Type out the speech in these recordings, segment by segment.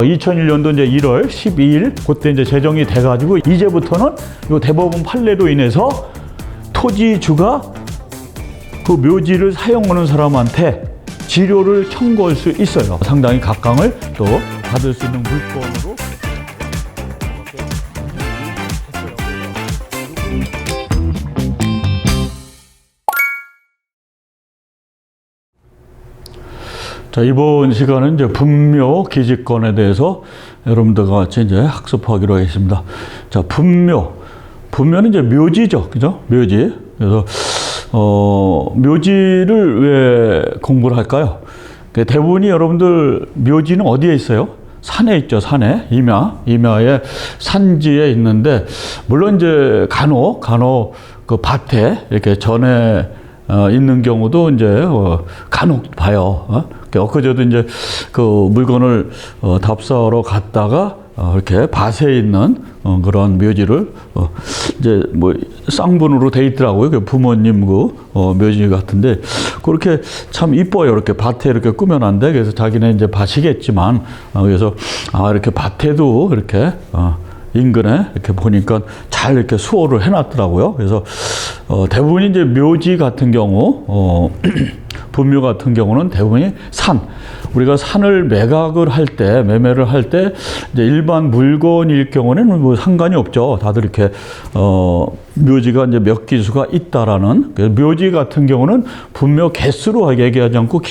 2001년도 이제 1월 12일 그때 이제 제정이 돼가지고 이제부터는 이 대법원 판례로 인해서 토지주가 그 묘지를 사용하는 사람한테 지료를 청구할 수 있어요. 상당히 각광을 또 받을 수 있는 물건으로. 자, 이번 시간은 이제 분묘 기지권에 대해서 여러분들과 같이 이제 학습하기로 하겠습니다. 자, 분묘는 이제 묘지죠. 그죠? 묘지. 그래서, 묘지를 왜 공부를 할까요? 대부분이 여러분들 묘지는 어디에 있어요? 산에 있죠, 산에. 임야의 산지에 있는데, 물론 이제 간혹 그 밭에 이렇게 전에 있는 경우도 이제 간혹 봐요. 엊그제도 이제 그 물건을 답사하러 갔다가 이렇게 밭에 있는 그런 묘지를 이제 뭐 쌍분으로 돼 있더라고요. 그 부모님 그 묘지 같은데 그렇게 참 이뻐요. 이렇게 밭에 이렇게 꾸며놨는데 그래서 자기네 이제 밭이겠지만 그래서 이렇게 밭에도 이렇게 인근에 이렇게 보니까 잘 이렇게 수호를 해놨더라고요. 그래서 대부분이 이제 묘지 같은 경우 분묘 같은 경우는 대부분이 우리가 산을 매각을 할 때, 매매를 할 때, 이제 일반 물건일 경우는 뭐 상관이 없죠. 다들 이렇게, 묘지가 이제 몇 기수가 있다라는, 묘지 같은 경우는 분묘 개수로 얘기하지 않고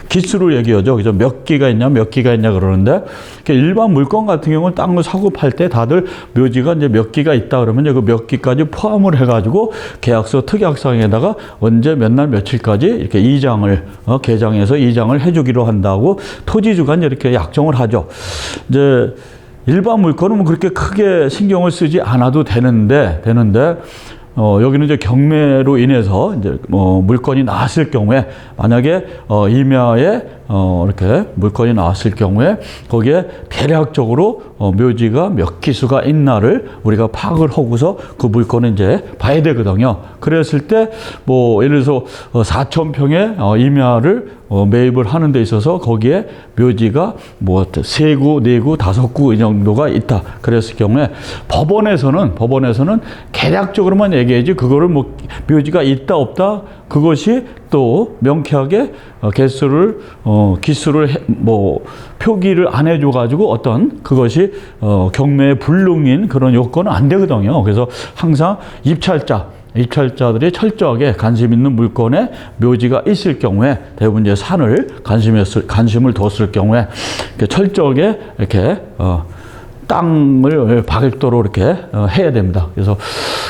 기수로 얘기하죠. 그래서 몇 기가 있냐 그러는데, 일반 물건 같은 경우는 땅을 사고 팔 때 다들 묘지가 이제 몇 기가 있다 그러면 그 몇 기까지 포함을 해가지고 계약서 특약상에다가 언제 몇 날 며칠까지 이렇게 개장해서 이장을 해주기로 한다고 토지주가 이렇게 약정을 하죠. 이제 일반 물건은 뭐 그렇게 크게 신경을 쓰지 않아도 되는데 여기는 이제 경매로 인해서 이제 물건이 나왔을 경우에 만약에 임야에 이렇게 물건이 나왔을 경우에 거기에 대략적으로 묘지가 몇 기수가 있나를 우리가 파악을 하고서 그 물건을 이제 봐야 되거든요. 그랬을 때 뭐 예를 들어서 4,000평의 임야를 매입을 하는 데 있어서 거기에 묘지가 뭐 3구, 4구, 5구 이 정도가 있다. 그랬을 경우에 법원에서는 개략적으로만 얘기해야지 그거를 뭐 묘지가 있다 없다 그것이 또 명쾌하게 기수를 뭐 표기를 안 해줘 가지고 어떤 그것이 경매의 불능인 그런 요건은 안 되거든요. 그래서 항상 입찰자들이 철저하게 관심 있는 물건에 묘지가 있을 경우에 대부분 이제 산을 관심을 뒀을 경우에 철저하게 이렇게 땅을 별도로 이렇게 해야 됩니다. 그래서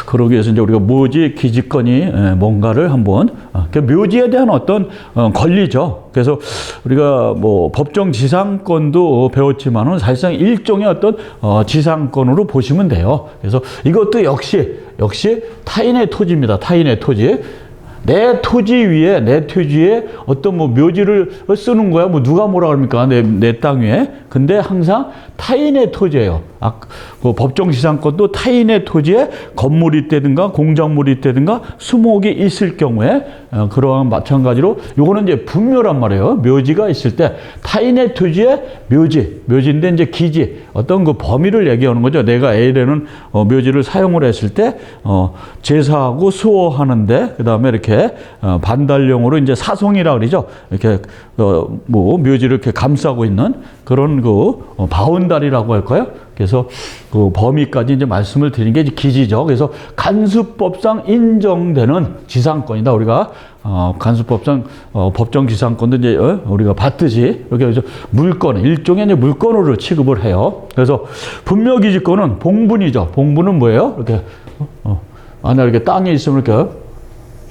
그러기 위해서 이제 우리가 묘지 기지권이 뭔가를 한번 묘지에 대한 어떤 권리죠. 그래서 우리가 뭐 법정 지상권도 배웠지만은 사실상 일종의 어떤 지상권으로 보시면 돼요. 그래서 이것도 역시 타인의 토지입니다. 타인의 토지. 내 토지에 어떤 뭐 묘지를 쓰는 거야. 뭐 누가 뭐라 그럽니까? 내 땅 위에. 근데 항상 타인의 토지예요. 그 법정지상권도 타인의 토지에 건물이 있다든가 공작물이 있다든가 수목이 있을 경우에 그러한 마찬가지로 요거는 이제 분묘란 말이에요. 묘지가 있을 때 타인의 토지에 묘지인데 이제 기지 어떤 그 범위를 얘기하는 거죠. 내가 A라는 묘지를 사용을 했을 때 제사하고 수호하는데 그다음에 이렇게 반달용으로 이제 사송이라 그러죠. 이렇게 뭐 묘지를 이렇게 감싸고 있는 그런 그 바운다리라고 할까요? 그래서 그 범위까지 이제 말씀을 드린 게 기지죠. 그래서 간수법상 인정되는 지상권이다. 우리가 간수법상 법정 지상권도 이제 우리가 받듯이 이렇게 해서 일종의 이제 물건으로 취급을 해요. 그래서 분묘기지권은 봉분이죠. 봉분은 뭐예요? 이렇게 만약 이렇게 땅에 있으면 이렇게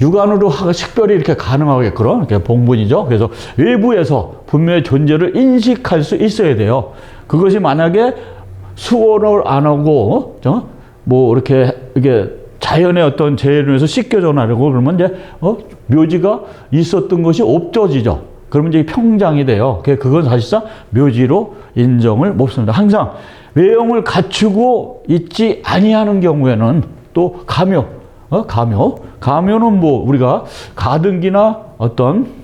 육안으로 식별이 이렇게 가능하게 그런 이렇게 봉분이죠. 그래서 외부에서 분묘의 존재를 인식할 수 있어야 돼요. 그것이 만약에 수호를 안 하고 뭐 이렇게 자연의 어떤 재해로 해서 씻겨져 나려고 그러면 이제 묘지가 있었던 것이 없어지죠. 그러면 이제 평장이 돼요. 그건 사실상 묘지로 인정을 못 습니다. 항상 외형을 갖추고 있지 아니하는 경우에는 또 가묘는 뭐 우리가 가등기나 어떤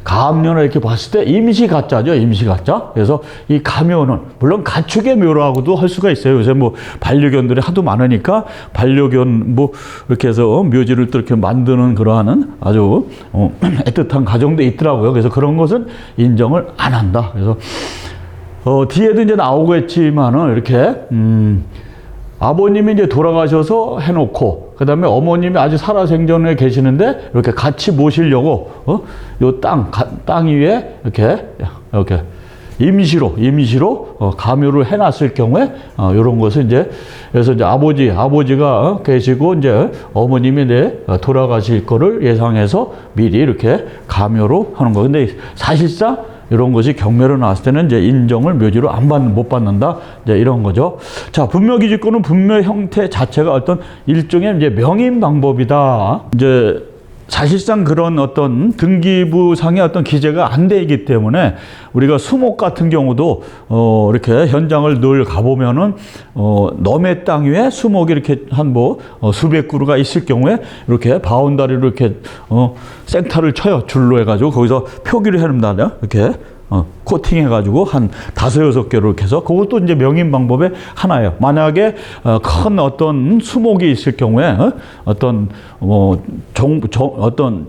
가묘를 이렇게 봤을 때 임시 가짜죠. 임시 가짜. 그래서 이 가묘는 물론 가축의 묘라고도 할 수가 있어요. 요새 뭐 반려견들이 하도 많으니까 반려견 뭐 이렇게 해서 묘지를 또 이렇게 만드는 그러한 아주 애틋한 가정도 있더라고요. 그래서 그런 것은 인정을 안 한다. 그래서 뒤에도 이제 나오겠지만은 이렇게 아버님이 이제 돌아가셔서 해놓고 그 다음에 어머님이 아직 살아생전에 계시는데 이렇게 같이 모시려고 요 땅 위에 이렇게 임시로 가묘를 해놨을 경우에 이런 것은 이제 그래서 이제 아버지가 계시고 이제 어머님이 이제 돌아가실 거를 예상해서 미리 이렇게 가묘로 하는 거. 근데 사실상 이런 것이 경매로 나왔을 때는 이제 인정을 묘지로 못 받는다. 이제 이런 거죠. 자, 분묘기지권은 분묘 형태 자체가 어떤 일종의 이제 명인 방법이다. 이제 사실상 그런 어떤 등기부상의 어떤 기재가 안 되기 때문에 우리가 수목 같은 경우도 이렇게 현장을 늘 가보면은 넘의 땅 위에 수목이 이렇게 한 수백 그루가 있을 경우에 이렇게 바운다리로 이렇게 생타를 쳐요. 줄로 해가지고 거기서 표기를 해놓는다. 이렇게 코팅해가지고 한 5-6개로 이렇게 해서 그것도 이제 명인 방법의 하나예요. 만약에 큰 어떤 수목이 있을 경우에 어떤 어떤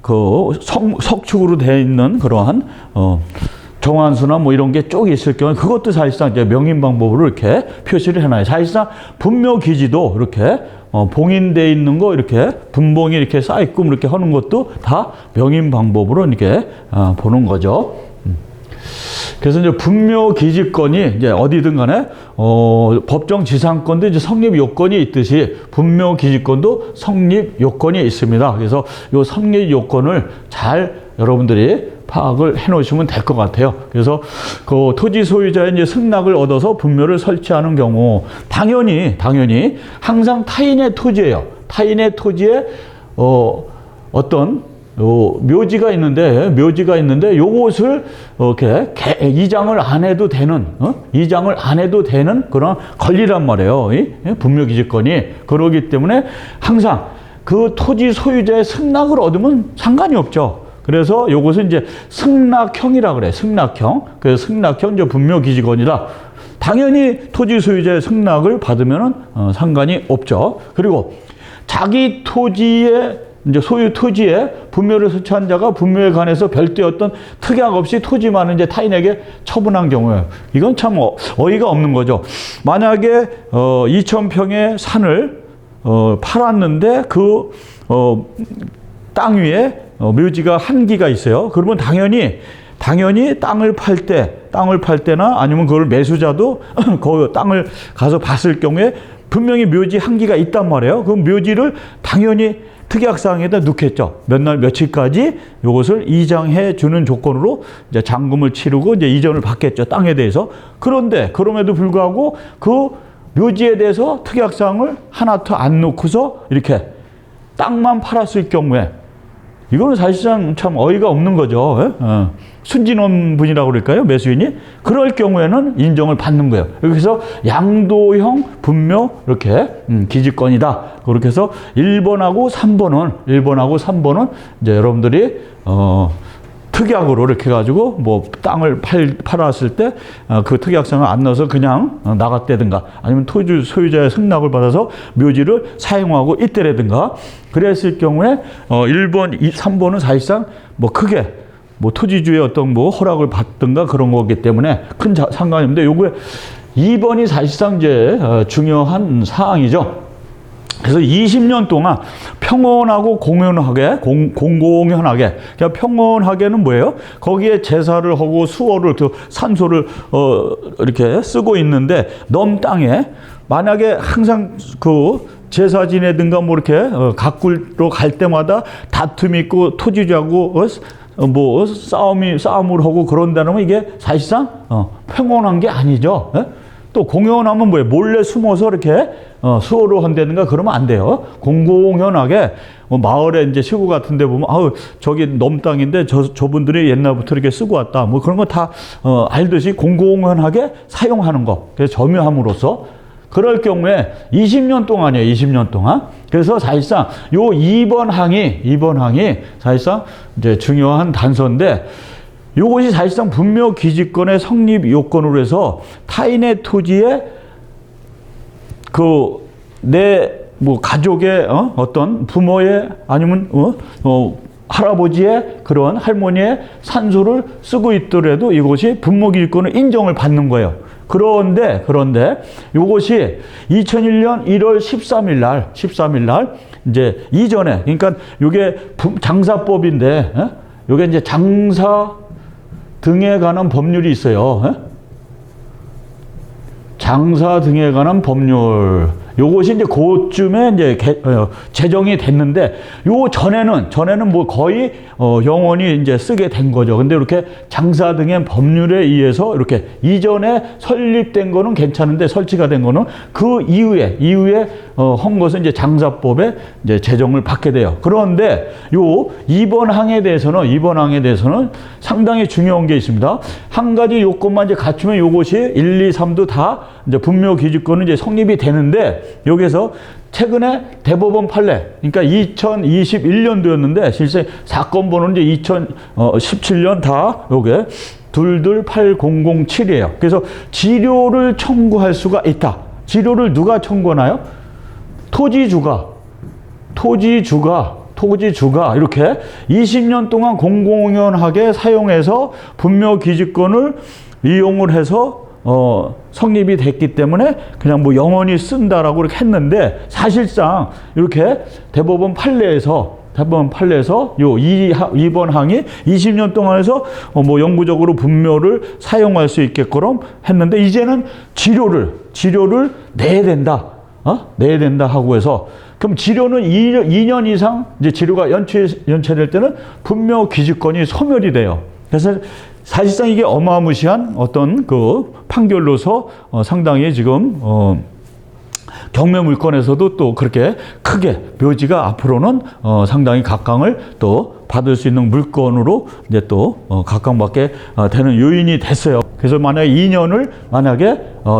그 석축으로 되어 있는 그러한 정환수나 뭐 이런 게 쭉 있을 경우에 그것도 사실상 이제 명인 방법으로 이렇게 표시를 해놔요. 사실상 분묘기지도 이렇게 봉인되어 있는 거 이렇게 분봉이 이렇게 쌓여있고 이렇게 하는 것도 다 명인 방법으로 이렇게 보는 거죠. 그래서 이제 분묘기지권이 이제 어디든 간에 법정 지상권도 이제 성립 요건이 있듯이 분묘기지권도 성립 요건이 있습니다. 그래서 요 성립 요건을 잘 여러분들이 파악을 해 놓으시면 될 것 같아요. 그래서 그 토지 소유자의 이제 승낙을 얻어서 분묘를 설치하는 경우 당연히 항상 타인의 토지예요. 타인의 토지에 어떤 묘지가 있는데 요것을 이렇게 이장을 안 해도 되는 그런 권리란 말이에요. 분묘기지권이. 그러기 때문에 항상 그 토지 소유자의 승낙을 얻으면 상관이 없죠. 그래서 요것은 이제 승낙형이라 그래. 승낙형. 그래서 승낙형 이제 분묘기지권이다. 당연히 토지 소유자의 승낙을 받으면은 상관이 없죠. 그리고 자기 토지의 이제 소유 토지에 분묘를 설치한 자가 분묘에 관해서 별도의 어떤 특약 없이 토지만을 이제 타인에게 처분한 경우에 이건 참 어이가 없는 거죠. 만약에 2,000평의 산을 팔았는데 그 땅 위에 묘지가 한 기가 있어요. 그러면 당연히 땅을 팔 때나 아니면 그걸 매수자도 그 땅을 가서 봤을 경우에 분명히 묘지 한 기가 있단 말이에요. 그럼 묘지를 당연히 특약사항에다 넣겠죠. 몇 날 며칠까지 이것을 이장해 주는 조건으로 이제 잔금을 치르고 이제 이전을 받겠죠. 땅에 대해서. 그런데 그럼에도 불구하고 그 묘지에 대해서 특약사항을 하나도 안 넣고서 이렇게 땅만 팔았을 경우에 이거는 사실상 참 어이가 없는 거죠. 순진한 분이라고 그럴까요? 매수인이? 그럴 경우에는 인정을 받는 거예요. 그래서 양도형 분묘 이렇게 기지권이다. 그렇게 해서 1번하고 3번은 이제 여러분들이 특약으로 이렇게 해가지고 뭐 땅을 팔았을 때 그 특약상을 안 넣어서 그냥 나갔다든가 아니면 토지 소유자의 승낙을 받아서 묘지를 사용하고 있다라든가 그랬을 경우에 1번, 3번은 사실상 뭐 크게 뭐 토지주의 어떤 뭐 허락을 받든가 그런 거기 때문에 큰 상관이 없는데 요거에 2번이 사실상 이제 중요한 사항이죠. 그래서 20년 동안 평온하고 공연하게, 공공연하게, 그러니까 평온하게는 뭐예요? 거기에 제사를 하고 수어를, 산소를, 이렇게 쓰고 있는데, 넘 땅에, 만약에 항상 그 제사 지내든가 뭐 이렇게 가꾸로 갈 때마다 다툼이 있고 토지주하고 뭐 싸움을 하고 그런다면 이게 사실상 평온한 게 아니죠. 또 공연하면 뭐예요? 몰래 숨어서 이렇게 수호를 한다든가 그러면 안 돼요. 공공연하게 마을에 이제 시구 같은 데 보면 아우 저기 넘 땅인데 저분들이 옛날부터 이렇게 쓰고 왔다. 뭐 그런 거 다 알듯이 공공연하게 사용하는 거. 그래서 점유함으로써 그럴 경우에 20년 동안이에요. 20년 동안. 그래서 사실상 요 2번 항이 사실상 이제 중요한 단서인데, 요것이 사실상 분묘 기지권의 성립 요건으로 해서 타인의 토지에 내 가족의 어떤 부모의 아니면 할아버지의 그런 할머니의 산소를 쓰고 있더라도 이것이 분묘 기지권을 인정을 받는 거예요. 그런데 이것이 2001년 1월 13일 날 이제 이전에, 그러니까 이게 장사법인데, 이게 이제 장사 등에 관한 법률이 있어요. 장사 등에 관한 법률. 요것이 이제 그쯤에 이제 제정이 됐는데, 요 전에는 뭐 거의 영원히 이제 쓰게 된 거죠. 근데 이렇게 장사 등의 법률에 의해서 이렇게 이전에 설립된 거는 괜찮은데, 설치가 된 거는 그 이후에 한 것은 이제 장사법에 이제 제정을 받게 돼요. 그런데 요 2번 항에 대해서는 상당히 중요한 게 있습니다. 한 가지 요건만 이제 갖추면 요것이 1, 2, 3도 다 이제 분묘 기지권은 이제 성립이 되는데, 여기서 최근에 대법원 판례, 그러니까 2021년도였는데 실제 사건 번호는 이제 2017년 다 요게 228007이에요. 그래서 지료를 청구할 수가 있다. 지료를 누가 청구하나요? 토지주가 이렇게 20년 동안 공공연하게 사용해서 분묘 기지권을 이용을 해서 성립이 됐기 때문에 그냥 뭐 영원히 쓴다라고 이렇게 했는데, 사실상 이렇게 대법원 판례에서 요 2번 항이 20년 동안 해서 뭐 영구적으로 분묘를 사용할 수 있게끔 했는데, 이제는 지료를 내야 된다. 내야 된다 하고 해서, 그럼 지료는 2년 이상 이제 지료가 연체될 때는 분묘 기지권이 소멸이 돼요. 그래서 사실상 이게 어마무시한 어떤 그 판결로서 상당히 지금 경매 물건에서도 또 그렇게 크게 묘지가 앞으로는 상당히 각광을 또 받을 수 있는 물건으로 이제 또 각광받게 되는 요인이 됐어요. 그래서 만약에 2년을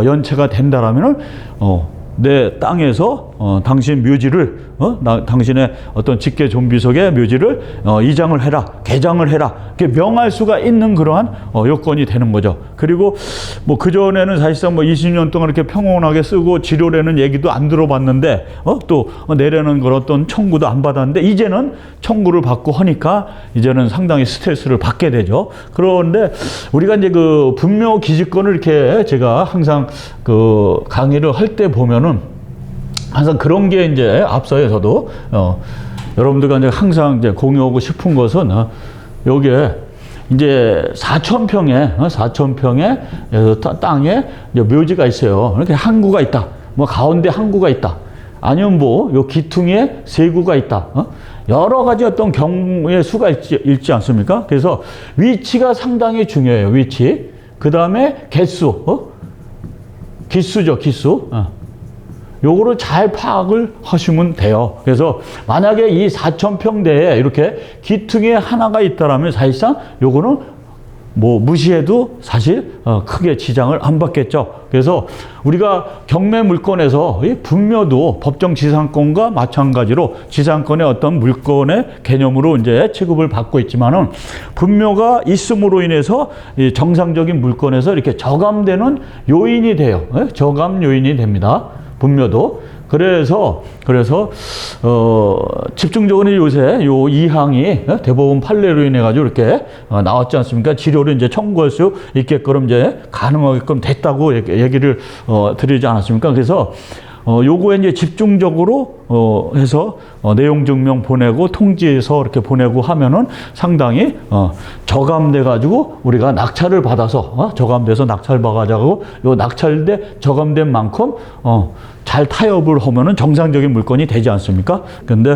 연체가 된다라면은 내 땅에서 당신 묘지를 당신의 어떤 직계 좀비속의 묘지를 이장을 해라, 개장을 해라, 이렇게 명할 수가 있는 그러한 요건이 되는 거죠. 그리고 뭐 그전에는 사실상 뭐 20년 동안 이렇게 평온하게 쓰고 지료라는 얘기도 안 들어봤는데, 또 내려는 그런 어떤 청구도 안 받았는데, 이제는 청구를 받고 하니까 이제는 상당히 스트레스를 받게 되죠. 그런데 우리가 이제 그 분묘 기지권을 이렇게 제가 항상 그 강의를 할 때 보면은 항상 그런 게 이제 앞서서도 여러분들과 이제 항상 이제 공유하고 싶은 것은 여기에 이제 4,000평의 땅에 이제 묘지가 있어요. 이렇게 항구가 있다. 뭐 가운데 항구가 있다. 아니면 뭐 요 기퉁에 세구가 있다. 여러 가지 어떤 경우의 수가 있지 않습니까? 그래서 위치가 상당히 중요해요. 위치. 그 다음에 개수. 기수죠, 기수. 요거를 잘 파악을 하시면 돼요. 그래서 만약에 이 4,000평대에 이렇게 기퉁에 하나가 있다라면 사실상 요거는 뭐 무시해도 사실 크게 지장을 안 받겠죠. 그래서 우리가 경매 물건에서 이 분묘도 법정 지상권과 마찬가지로 지상권의 어떤 물건의 개념으로 이제 취급을 받고 있지만은, 분묘가 있음으로 인해서 이 정상적인 물건에서 이렇게 저감되는 요인이 돼요. 저감 요인이 됩니다. 분묘도. 그래서 집중적으로 요새 요 2항이 대법원 판례로 인해 가지고 이렇게 나왔지 않습니까? 지료를 이제 청구할 수 있게끔 이제 가능하게끔 됐다고 얘기를 드리지 않았습니까? 그래서 요거에 이제 집중적으로 해서 내용 증명 보내고 통지서 이렇게 보내고 하면은 상당히 저감돼 가지고 우리가 낙찰을 받아서 저감돼서 낙찰 받아가지고 요 낙찰돼 저감된 만큼 잘 타협을 하면은 정상적인 물건이 되지 않습니까? 근데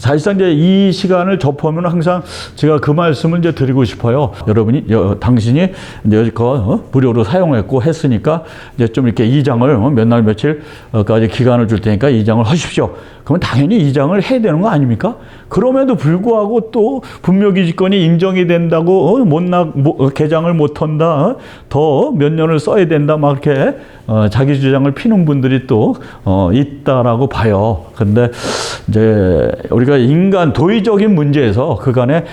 사실상 이제 이 시간을 접하면 항상 제가 그 말씀을 이제 드리고 싶어요. 여러분이, 당신이 이제 여지껏 무료로 사용했고 했으니까 이제 좀 이렇게 이장을 몇 날 며칠까지 기간을 줄 테니까 이장을 하십시오. 그러면 당연히 이장을 해야 되는 거 아닙니까? 그럼에도 불구하고 또 분묘기지권이 인정이 된다고 개장을 못한다, 더 몇 년을 써야 된다, 막 이렇게 자기 주장을 피는 분들이 또 있다라고 봐요. 근데 이제 우리가 인간 도의적인 문제에서 그간에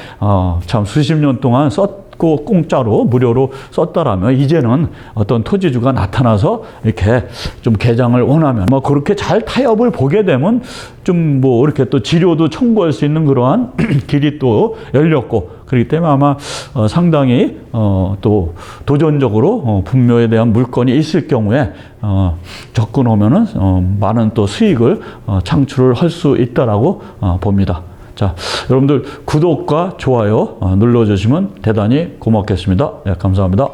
참 수십 년 동안 공짜로 무료로 썼다라면 이제는 어떤 토지주가 나타나서 이렇게 좀 개장을 원하면 뭐 그렇게 잘 타협을 보게 되면 좀 뭐 이렇게 또 지료도 청구할 수 있는 그러한 길이 또 열렸고, 그렇기 때문에 아마 상당히 또 도전적으로 분묘에 대한 물건이 있을 경우에 접근하면은 많은 또 수익을 창출을 할 수 있다라고 봅니다. 자, 여러분들 구독과 좋아요 눌러주시면 대단히 고맙겠습니다. 네, 감사합니다.